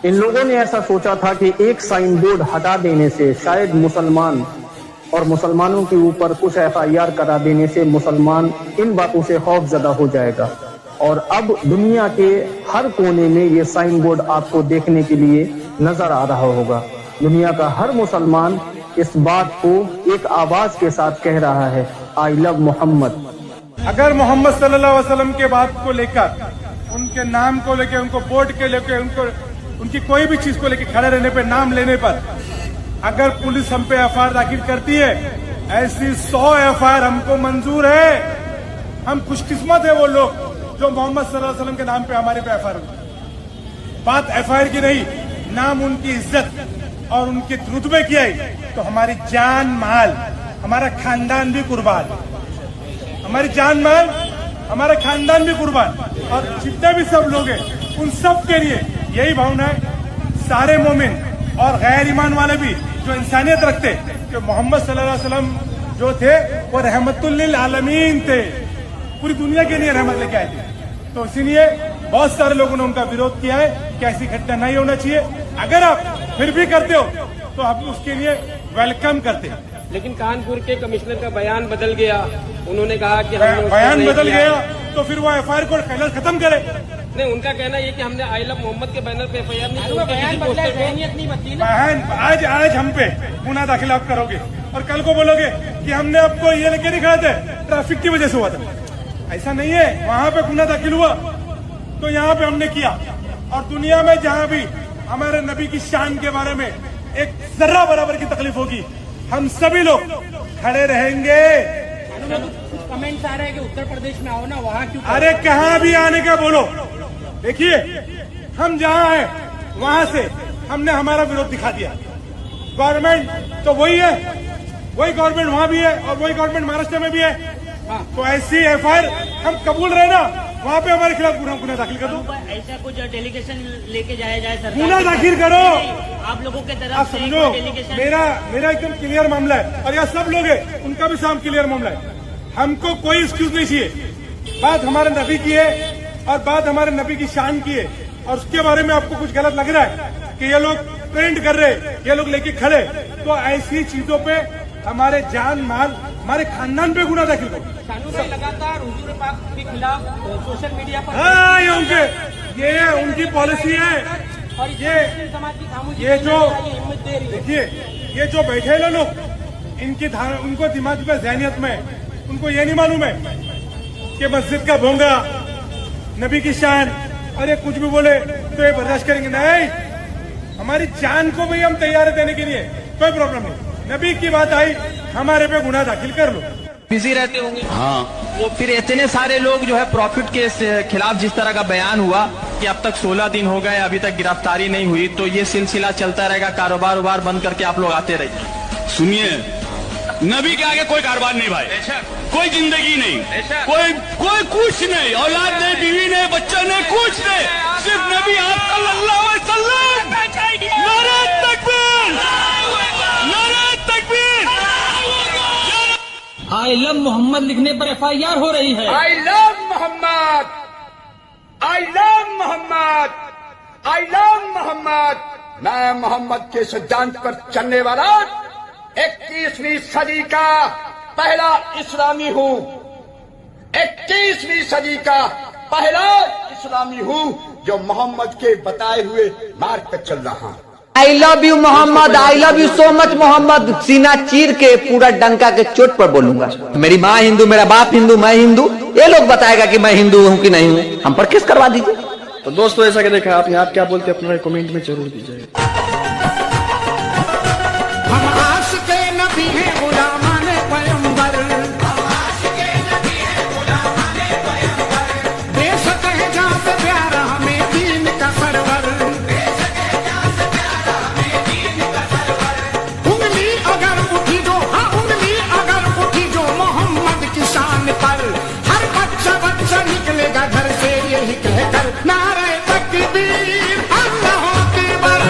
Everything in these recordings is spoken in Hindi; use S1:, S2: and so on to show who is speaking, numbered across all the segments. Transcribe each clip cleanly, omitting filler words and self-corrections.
S1: इन लोगों ने ऐसा सोचा था कि एक साइन बोर्ड हटा देने से शायद मुसलमान और मुसलमानों के ऊपर कुछ FIR करा देने से मुसलमान इन बातों से खौफजदा हो जाएगा। और अब दुनिया के हर कोने में ये साइन बोर्ड आपको देखने के लिए नजर आ रहा होगा। दुनिया का हर मुसलमान इस बात को एक आवाज के साथ कह रहा है, आई लव मोहम्मद।
S2: अगर मोहम्मद सल्लल्लाहु अलैहि वसल्लम के बात को लेकर, उनके नाम को लेकर, उनको बोर्ड के लेकर, उनकी कोई भी चीज को लेकर खड़े रहने पर, नाम लेने पर अगर पुलिस हम पे FIR दाखिल करती है, ऐसी 100 FIR हमको मंजूर है। हम खुशकिस्मत है वो लोग जो मोहम्मद सल्लल्लाहु अलैहि वसल्लम के नाम पे हमारे पे FIR हुई। बात FIR की नहीं, नाम उनकी इज्जत और उनके रुतबे की आई तो हमारी जान माल, हमारा खानदान भी कुर्बान, हमारी जान माल, हमारा खानदान भी कुर्बान। और जितने भी सब लोग हैं उन सब के लिए यही भावना है। सारे मोमिन और गैर ईमान वाले भी जो इंसानियत रखते कि मोहम्मद सल्लल्लाहु अलैहि वसल्लम जो थे वो रहमतुल लिल आलमीन थे, पूरी दुनिया के लिए रहमत लेके आए थे। तो इसीलिए बहुत सारे लोगों ने उनका विरोध किया है कि ऐसी घटना नहीं होना चाहिए। अगर आप फिर भी करते हो तो हम उसके लिए वेलकम करते हैं।
S3: लेकिन कानपुर के कमिश्नर का बयान बदल गया, उन्होंने कहा कि हमने
S2: बयान बदल गया तो फिर वो FIR को खत्म करे।
S3: नहीं, उनका कहना ये कि हमने आई लव मोहम्मद के बैनर पे FIR नहीं,
S2: बहन आज हम पे गुनाह दाखिल आप करोगे और कल को बोलोगे कि हमने आपको ये लेके नहीं खाए थे, ट्रैफिक की वजह से हुआ था। ऐसा नहीं है, वहां पे गुनाह दाखिल हुआ तो यहाँ पे हमने किया। और दुनिया में जहाँ भी हमारे नबी की शान के बारे में एक जर्रा बराबर की तकलीफ होगी, हम सभी लोग खड़े रहेंगे।
S4: कमेंट्स आ रहे हैं कि उत्तर प्रदेश में आओ ना, वहाँ क्यों?
S2: अरे कहाँ भी आने का बोलो। देखिए, हम जहाँ हैं वहाँ से हमने हमारा विरोध दिखा दिया। गवर्नमेंट तो वही है, वही गवर्नमेंट वहाँ भी है और वही गवर्नमेंट महाराष्ट्र में भी है। तो ऐसी FIR हम कबूल रहे ना, वहाँ पे हमारे खिलाफ गुनाह दाखिल कर दो।
S4: ऐसा कुछ डेलीगेशन लेके जाया जाए सरकार,
S2: गुनाह दाखिल करो।
S4: आप लोगों के तरफ
S2: आप समझो, मेरा एकदम क्लियर मामला है और यहाँ सब लोग हैं, उनका भी साम क्लियर मामला है। हमको कोई एक्सक्यूज नहीं चाहिए। बात हमारे नबी की है और बात हमारे नबी की शान की है। और उसके बारे में आपको कुछ गलत लग रहा है कि ये लोग ट्रेंड कर रहे, ये लोग लेके खड़े, तो ऐसी चीजों पे हमारे जान माल, हमारे खानदान पे गुनाह दाखिल करो।
S4: लगातार हुजूर पाक के खिलाफ सोशल मीडिया पर
S2: ये उनकी पॉलिसी है।
S4: और
S2: ये जो देखिए, ये जो बैठे ना लोग, उनको दिमाग में ज़हनियत में उनको ये नहीं मालूम है कि मस्जिद का भोंगा, नबी की शान और ये कुछ भी बोले तो ये बर्दाश्त करेंगे। नहीं, हमारी जान को भी हम तैयार है देने के लिए, कोई प्रॉब्लम नहीं। नबी की बात आई, हमारे पे गुनाह दाखिल कर लो।
S5: बिजी रहते होंगे। हाँ, वो फिर इतने सारे लोग जो है प्रॉफिट के खिलाफ जिस तरह का बयान हुआ कि अब तक 16 दिन हो गए, अभी तक गिरफ्तारी नहीं हुई, तो ये सिलसिला चलता रहेगा, कारोबार उबार बंद करके आप लोग आते रहिए।
S6: सुनिए, नबी के आगे कोई कारोबार नहीं भाई, कोई जिंदगी नहीं, कोई कुछ नहीं, औलाद नहीं, बीवी नहीं, बच्चा नहीं, कुछ नहीं, सिर्फ नबी आप सल्लल्लाहु अलैहि वसल्लम। नारे तकबीर, नारे तकबीर।
S4: आई लव मोहम्मद लिखने पर FIR हो रही है।
S7: I love Mohammad, I love Mohammad, I love Mohammad. मैं मोहम्मद के सिद्धांत पर चलने वाला 21वीं सदी का पहला इस्लामी हूँ, 21वीं सदी का पहला इस्लामी हूँ जो मोहम्मद के बताए हुए मार्ग पर चल रहा हूँ।
S8: I love you Mohammad, I love you so much Mohammad. सीना चीर के पूरा डंका के चोट पर बोलूंगा। मेरी माँ हिंदू, मेरा बाप हिंदू, मैं हिंदू। ये लोग बताएगा कि मैं हिंदू हूँ कि नहीं हूँ, हम पर केस करवा दीजिए।
S9: तो दोस्तों, ऐसा क्या देखा आपने, आप क्या बोलते हैं अपना कमेंट में जरूर दीजिए।
S7: हम आशिक़े नबी हैं, गुलामाने पैगंबर, दे सके जहाँ से प्यार हमें दीन का सरवर। उंगली अगर उठी जो, हाँ उंगली अगर उठी जो मोहम्मद की शान पर, हर बच्चा निकलेगा घर से यही कहकर नारे तकबीर, अल्लाहू अकबर।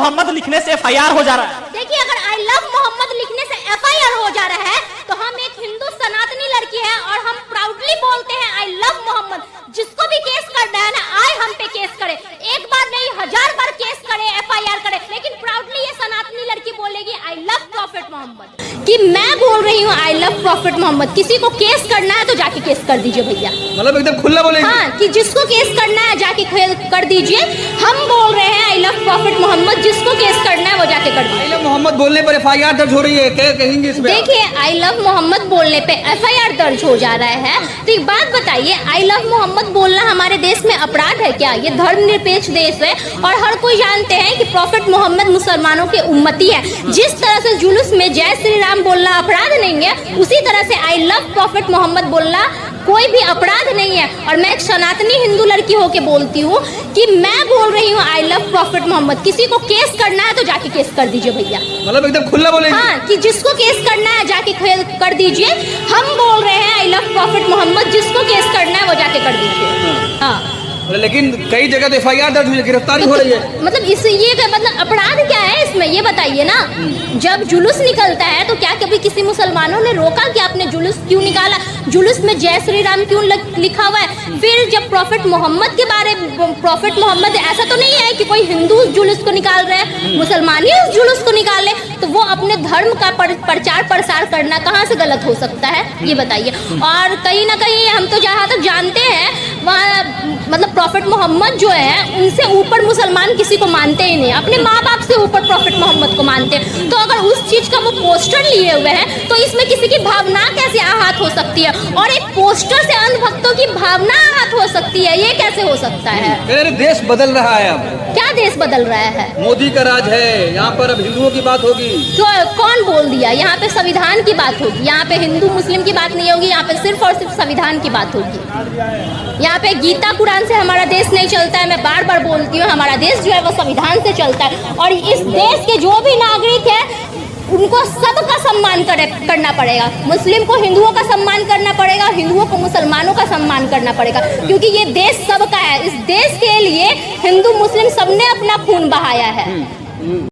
S10: मोहम्मद लिखने से FIR हो जा रहा है।
S11: देखिए, अगर आई लव मोहम्मद लिखने से FIR हो जा रहा है तो हम एक हिंदू सनातनी लड़की है और हम प्राउडली बोलते हैं आई लव मोहम्मद। जिसको भी केस करना है ना, आए हम पे केस करे, एक बार नहीं 1000 बार केस करे, FIR करे, लेकिन प्राउडली ये सनातनी लड़की बोलेगी आई लव प्रॉफिट मोहम्मद। कि मैं बोल रही हूँ आई लव प्रॉफिट मोहम्मद। किसी को केस करना है तो जाके केस कर दीजिए भैया,
S8: मतलब एकदम खुला बोलेंगे।
S11: हाँ, कि जिसको केस करना है जाके कर दीजिए। हम बोल रहे हैं आई लव प्रॉफिट मोहम्मद, जिसको केस करना है वो जाके कर दीजिए।
S8: आई लव मोहम्मद बोलने पर FIR दर्ज हो रही है, क्या कहेंगे इसमें?
S11: देखिए, आई लव मोहम्मद बोलने पे FIR दर्ज हो जा रहा है, तो एक बात बताइए, आई लव मोहम्मद बोलना हमारे देश में अपराध है क्या? ये धर्मनिरपेक्ष देश है और हर कोई जानते हैं कि प्रॉफिट मोहम्मद मुसलमानों के उम्मती है। जिस तरह से जुलूस में जय श्री राम बोलना अपराध नहीं है, उसी तरह से आई लव प्रॉफिट मोहम्मद बोलना कोई भी अपराध नहीं है। और मैं एक सनातनी हिंदू लड़की होके बोलती हूँ कि मैं बोल रही हूँ आई लव प्रॉफिट मोहम्मद। किसी को केस करना है तो जाके केस कर दीजिए भैया,
S8: मतलब एकदम खुला बोलेंगे।
S11: हाँ, कि जिसको केस करना है जाके कर दीजिए। हम बोल रहे हैं आई लव प्रॉफिट मोहम्मद, जिसको केस करना है वो जाके कर दीजिए। हाँ,
S8: लेकिन कई जगह तो FIR दर्ज हुई है, गिरफ्तारी हो रही है।
S11: मतलब इस ये मतलब अपराध क्या है इसमें, ये बताइए ना। जब जुलूस निकलता है तो क्या कभी किसी मुसलमानों ने रोका कि आपने जुलूस क्यों निकाला? जुलूस में जय श्री राम क्यों लिखा हुआ है? फिर जब प्रॉफिट मोहम्मद के बारे में, प्रॉफिट मोहम्मद ऐसा तो नहीं है कि कोई हिंदू उस जुलूस को निकाल रहे हैं, मुसलमान ही उस जुलूस को निकाले, तो वो अपने धर्म का प्रचार प्रसार करना कहाँ से गलत हो सकता है, ये बताइए। और कहीं ना कहीं हम तो जहाँ तक जानते हैं वहाँ मतलब प्रॉफिट मोहम्मद जो है उनसे ऊपर मुसलमान किसी को मानते ही नहीं, अपने माँ बाप से ऊपर प्रॉफिट मोहम्मद को मानते हैं। तो अगर उस चीज का वो पोस्टर लिए हुए हैं तो इसमें किसी की भावना कैसे आहत हो सकती है? और एक पोस्टर से अन्य भक्तों की भावना आहत हो सकती है, ये कैसे हो सकता है?
S8: देश बदल रहा है अब।
S11: क्या देश बदल रहा है?
S8: मोदी का राज है, यहाँ पर अब हिंदुओं की बात होगी।
S11: तो कौन बोल दिया? यहाँ पे संविधान की बात होगी, यहाँ पे हिंदू मुस्लिम की बात नहीं होगी, यहाँ पे सिर्फ और सिर्फ संविधान की बात होगी। यहाँ पे गीता कुरान से हमारा देश नहीं चलता है। मैं बार बार बोलती हूँ, हमारा देश जो है वो संविधान से चलता है। और इस देश के जो भी नागरिक है उनको सबका सम्मान करना पड़ेगा। मुस्लिम को हिंदुओं का सम्मान करना पड़ेगा, हिंदुओं को मुसलमानों का सम्मान करना पड़ेगा, क्योंकि ये देश सबका है। इस देश के लिए हिंदू मुस्लिम सबने अपना खून बहाया है।